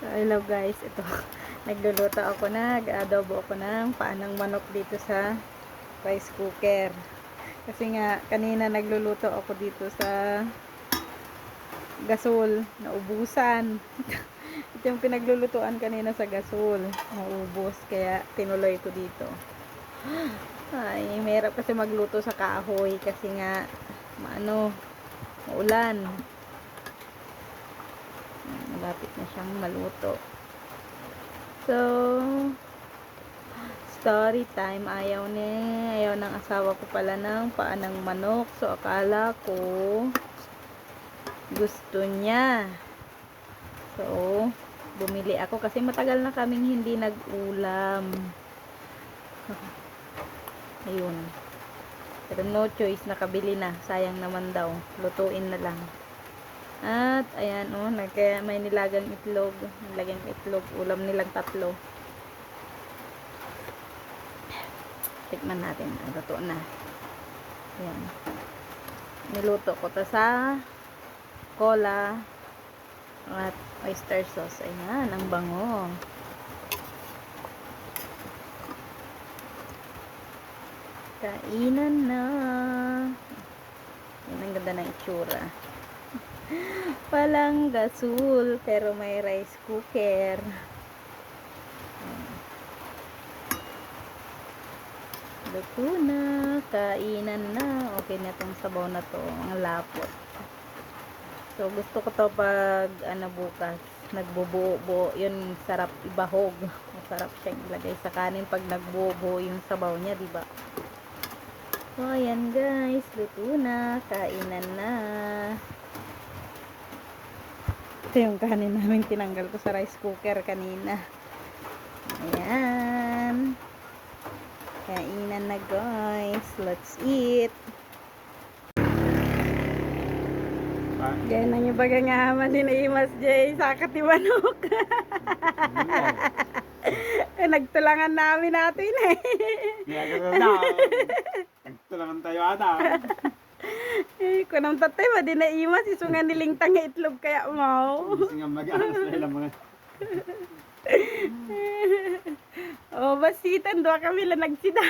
Hello guys, ito nagluluto ako, nag-adobo ako ng paanang manok dito sa rice cooker. Kasi nga kanina nagluluto ako dito sa gasol, naubusan. Ito yung pinaglulutuan kanina sa gasol, naubos, kaya tinuloy ko dito. Ay, mahirap kasi magluto sa kahoy kasi nga maulan. Malapit na siyang maluto. So, story time. Ayaw ng asawa ko pala ng paanang manok. So, akala ko gusto niya. So, bumili ako kasi matagal na kaming hindi nag-ulam. Ayun. Pero no choice, nakabili na. Sayang naman daw. Lutuin na lang. At, ayan may nilagang itlog. Nilagyan ko itlog. Ulam nilang 3. Tikman natin. Luto na. Ayan. Niluto ko to sa cola at oyster sauce. Ayan, ang bango. Kainan na. Ayan, ang ganda ng itsura. Palang gasol, pero may rice cooker. Luto na, kainan na. Okay na tong sabaw na to, ang lapot. So gusto ko to pag bukas nagbubuo-buo, yun sarap ibahog. Masarap siyang ilagay sa kanin pag nagbuo-buo yung sabaw niya, di ba? So ayan guys, luto na, kainan na. Ito yung kanin namin tinanggal ko sa rice cooker kanina. Ayan. Kainan na guys. Let's eat. Diyan na yung baga nga man din imas Jay. Sakat ni manok. Nagtulangan namin natin eh. Nagtulangan tayo ata. Kunang tatay ba din na imas. Isungan niling tanga itlog kaya mau. Kasi nga mag-anas na ilang mga. Oh, basitan. Doa kami lang nagsida.